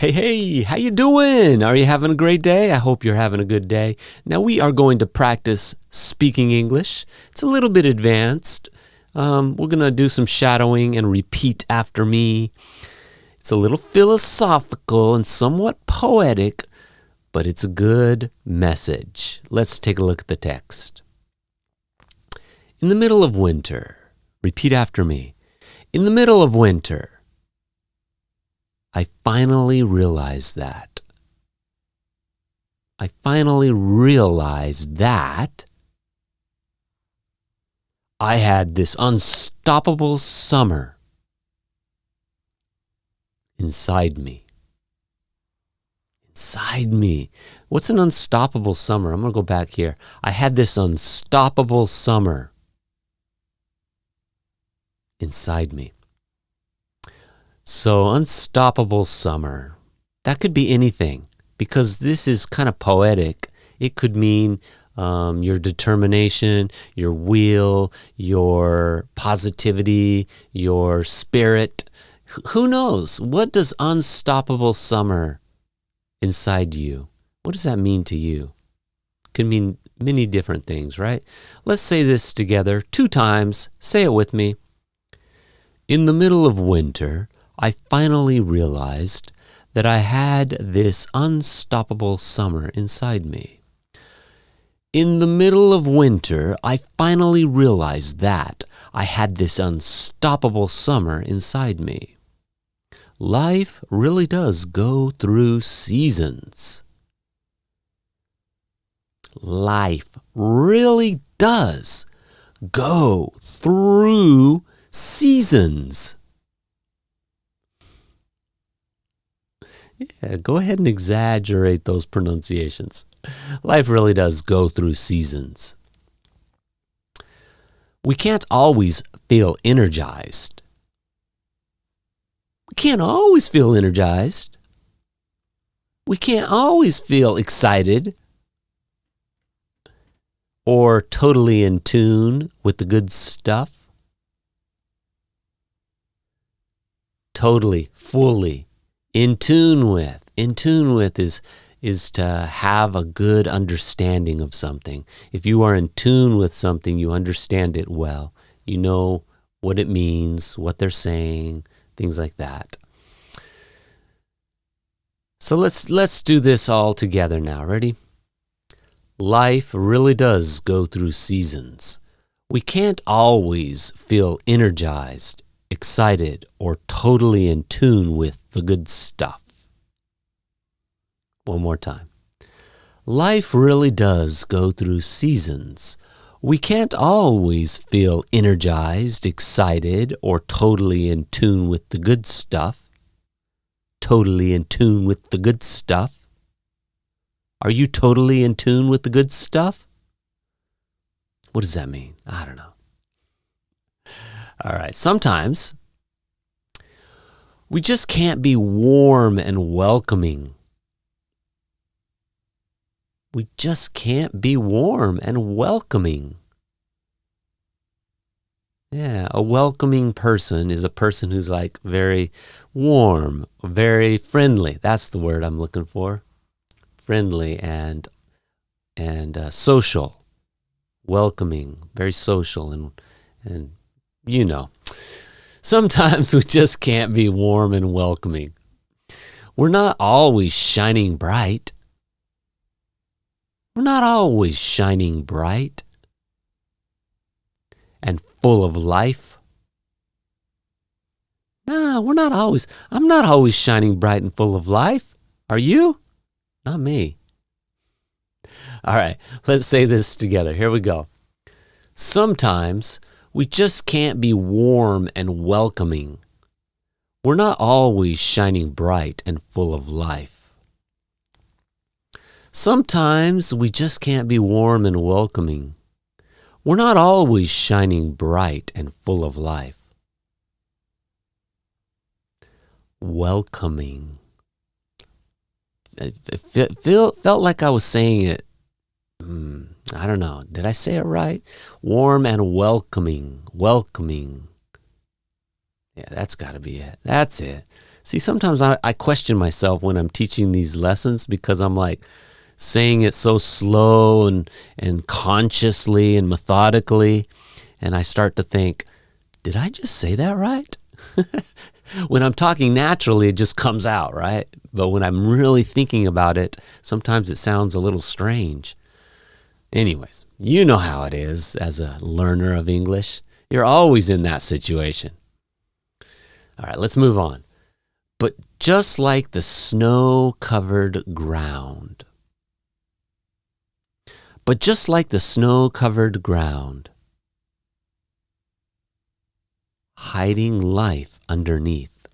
Hey, how you doing? Are you having a great day? I hope you're having a good day. Now we are going to practice speaking English. It's a little bit advanced. We're going to do some shadowing and repeat after me. It's a little philosophical and somewhat poetic, but it's a good message. Let's take a look at the text. In the middle of winter, repeat after me. In the middle of winter, I finally realized that. I finally realized that I had this unstoppable summer inside me. Inside me. What's an unstoppable summer? I'm going to go back here. I had this unstoppable summer inside me. So, unstoppable summer. That could be anything, because this is kind of poetic. It could mean your determination, your will, your positivity, your spirit. Who knows? What does unstoppable summer inside you? What does that mean to you? It could mean many different things, right? Let's say this together 2 times. Say it with me. In the middle of winter, I finally realized that I had this unstoppable summer inside me. In the middle of winter, I finally realized that I had this unstoppable summer inside me. Life really does go through seasons. Life really does go through seasons. Yeah, go ahead and exaggerate those pronunciations. Life really does go through seasons. We can't always feel energized. We can't always feel energized. We can't always feel excited or totally in tune with the good stuff. Totally, fully. In tune with is to have a good understanding of something. If you are in tune with something, you understand it well. You know what it means, what they're saying, things like that. So let's do this all together now. Ready? Life really does go through seasons. We can't always feel energized, excited, or totally in tune with the good stuff. One more time. Life really does go through seasons. We can't always feel energized, excited, or totally in tune with the good stuff. Totally in tune with the good stuff. Are you totally in tune with the good stuff? What does that mean? I don't know. All right, sometimes we just can't be warm and welcoming. We just can't be warm and welcoming. Yeah, a welcoming person is a person who's like very warm, very friendly. That's the word I'm looking for. Friendly and social. Welcoming, very social and you know. Sometimes we just can't be warm and welcoming. We're not always shining bright. We're not always shining bright and full of life. No, I'm not always shining bright and full of life. Are you? Not me. All right, let's say this together. Here we go. Sometimes we just can't be warm and welcoming. We're not always shining bright and full of life. Sometimes we just can't be warm and welcoming. We're not always shining bright and full of life. Welcoming. It felt like I was saying it. I don't know. Did I say it right? Warm and welcoming. Welcoming. Yeah, that's got to be it. That's it. See, sometimes I question myself when I'm teaching these lessons because I'm like saying it so slow and consciously and methodically. And I start to think, did I just say that right? When I'm talking naturally, it just comes out, right? But when I'm really thinking about it, sometimes it sounds a little strange. Anyways, you know how it is as a learner of English. You're always in that situation. All right, let's move on. But just like the snow-covered ground. But just like the snow-covered ground, hiding life underneath.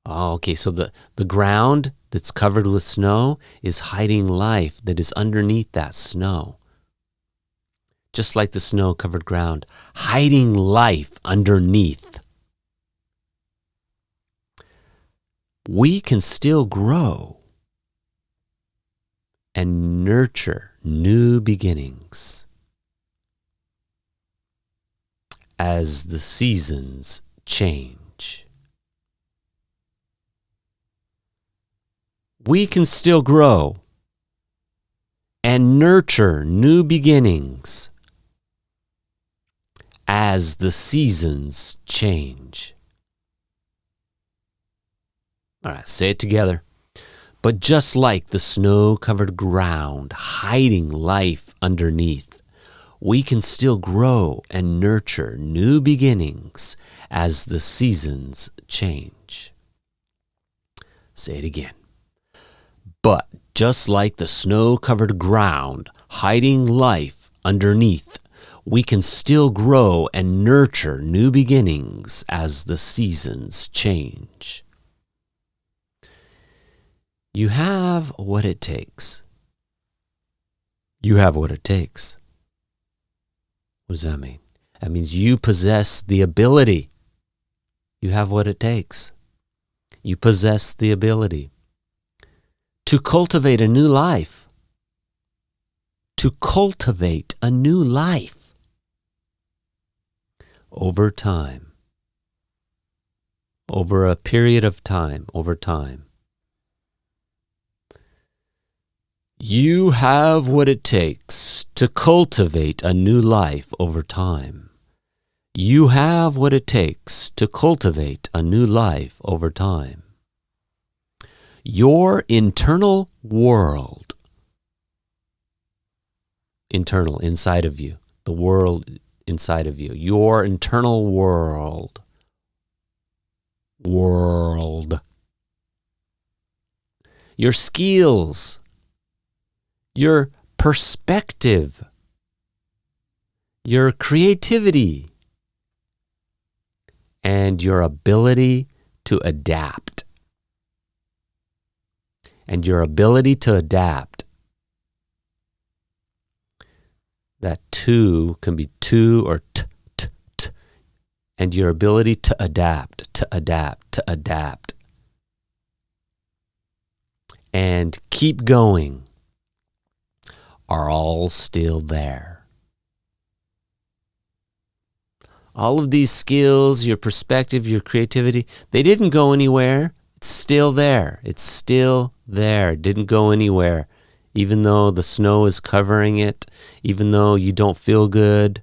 Oh, okay, so the ground that's covered with snow is hiding life that is underneath that snow. Just like the snow-covered ground, hiding life underneath. We can still grow and nurture new beginnings as the seasons change. We can still grow and nurture new beginnings as the seasons change. All right, say it together. But just like the snow-covered ground hiding life underneath, we can still grow and nurture new beginnings as the seasons change. Say it again. But just like the snow-covered ground hiding life underneath, we can still grow and nurture new beginnings as the seasons change. You have what it takes. You have what it takes. What does that mean? That means you possess the ability. You have what it takes. You possess the ability to cultivate a new life. To cultivate a new life over time. Over a period of time, over time. You have what it takes to cultivate a new life over time. You have what it takes to cultivate a new life over time. Your internal world, internal, inside of you, the world inside of you, your internal world, your skills, your perspective, your creativity, and your ability to adapt. And your ability to adapt. That to can be to or t. And your ability to adapt. And keep going are all still there. All of these skills, your perspective, your creativity, they didn't go anywhere. It's still there. It's still there. It didn't go anywhere. Even though the snow is covering it, even though you don't feel good,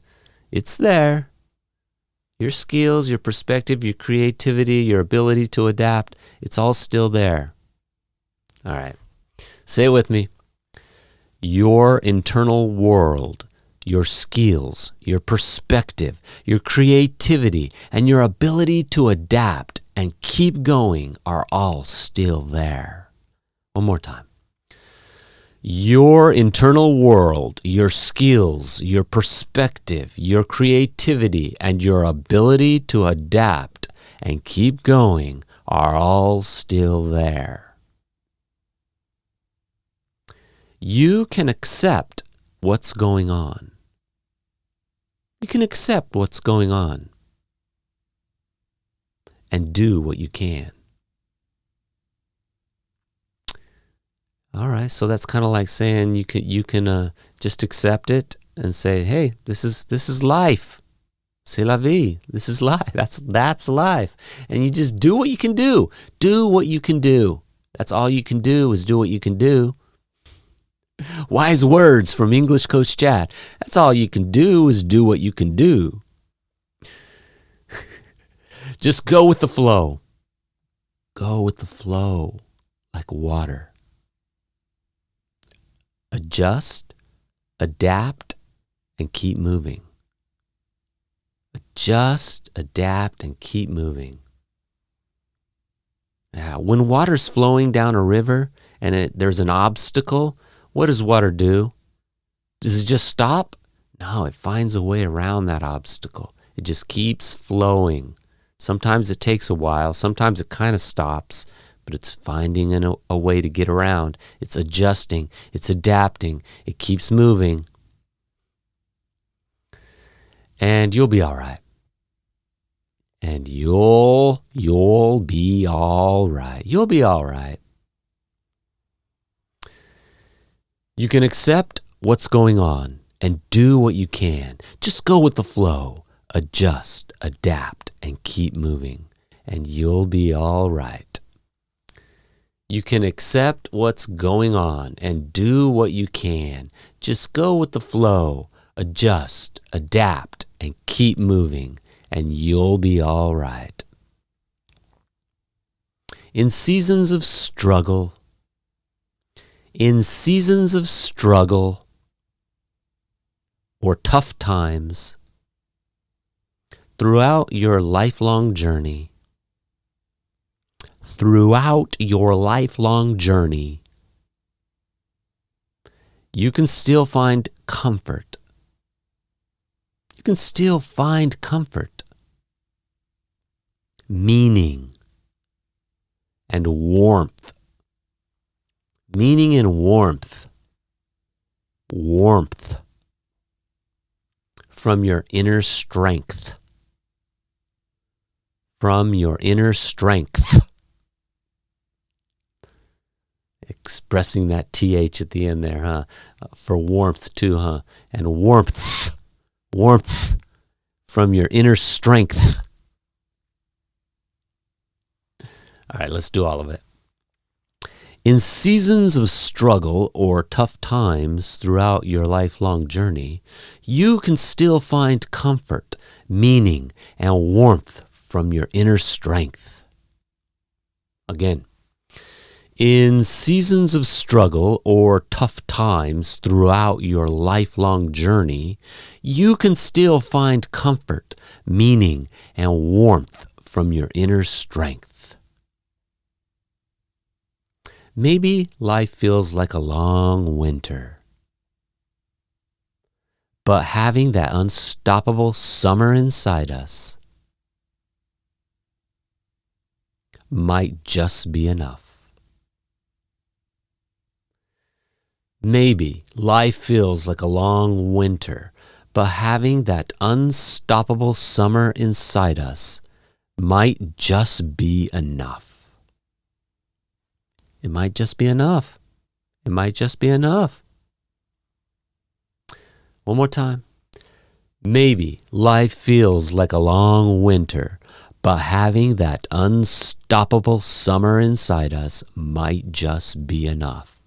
it's there. Your skills, your perspective, your creativity, your ability to adapt, it's all still there. All right. Say it with me. Your internal world, your skills, your perspective, your creativity, and your ability to adapt and keep going are all still there. One more time. Your internal world, your skills, your perspective, your creativity, and your ability to adapt and keep going are all still there. You can accept what's going on. You can accept what's going on and do what you can. All right, so that's kind of like saying you can just accept it and say, "Hey, this is life. C'est la vie. This is life. That's life. And you just do what you can do. Do what you can do. That's all you can do is do what you can do. Wise words from English Coach Chad. That's all you can do is do what you can do. Just go with the flow. Go with the flow like water. Adjust, adapt, and keep moving. Adjust, adapt, and keep moving. When water's flowing down a river and there's an obstacle, what does water do? Does it just stop? No, it finds a way around that obstacle. It just keeps flowing. Sometimes it takes a while. Sometimes it kind of stops, but it's finding a way to get around. It's adjusting. It's adapting. It keeps moving. And you'll be all right. And you'll be all right. You'll be all right. You can accept what's going on and do what you can. Just go with the flow. Adjust, adapt, and keep moving. And you'll be all right. You can accept what's going on and do what you can. Just go with the flow. Adjust, adapt, and keep moving. And you'll be all right. In seasons of struggle, or tough times, throughout your lifelong journey, you can still find comfort. You can still find comfort, meaning, and warmth. Meaning and warmth. Warmth from your inner strength. From your inner strength. Expressing that TH at the end there, huh? For warmth too, huh? And warmth. Warmth from your inner strength. All right, let's do all of it. In seasons of struggle or tough times throughout your lifelong journey, you can still find comfort, meaning, and warmth from your inner strength. Again, in seasons of struggle or tough times throughout your lifelong journey, you can still find comfort, meaning, and warmth from your inner strength. Maybe life feels like a long winter, but having that unstoppable summer inside us might just be enough. Maybe life feels like a long winter, but having that unstoppable summer inside us might just be enough. It might just be enough. It might just be enough. One more time. Maybe life feels like a long winter, but having that unstoppable summer inside us might just be enough.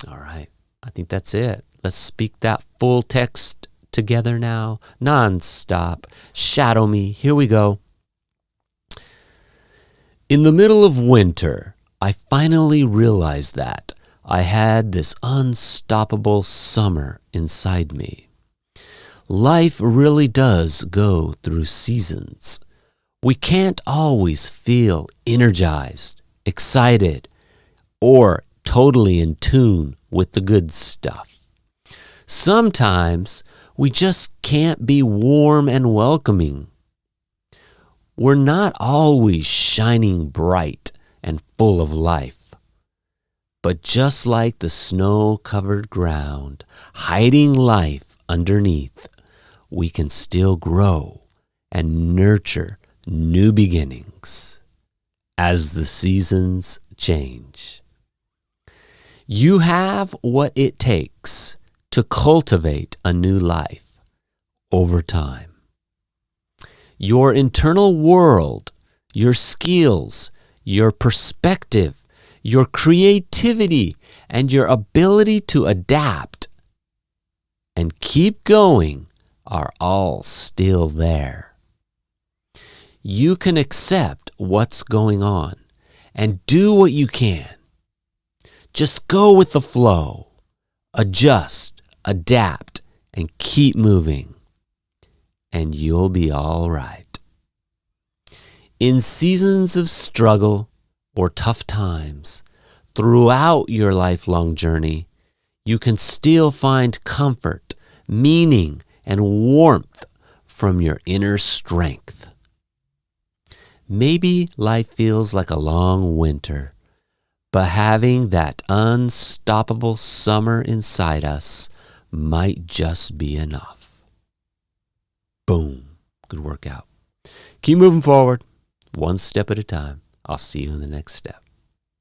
All right. I think that's it. Let's speak that full text together now, non-stop. Shadow me. Here we go. In the middle of winter, I finally realized that I had this unstoppable summer inside me. Life really does go through seasons. We can't always feel energized, excited, or totally in tune with the good stuff. Sometimes we just can't be warm and welcoming. We're not always shining bright and full of life. But just like the snow-covered ground, hiding life underneath, we can still grow and nurture new beginnings as the seasons change. You have what it takes to cultivate a new life over time. Your internal world, your skills, your perspective, your creativity, and your ability to adapt and keep going are all still there. You can accept what's going on and do what you can. Just go with the flow, adjust, adapt, and keep moving, and you'll be all right. In seasons of struggle or tough times, throughout your lifelong journey, you can still find comfort, meaning, and warmth from your inner strength. Maybe life feels like a long winter, but having that unstoppable summer inside us might just be enough. Boom. Good workout. Keep moving forward, one step at a time. I'll see you in the next step.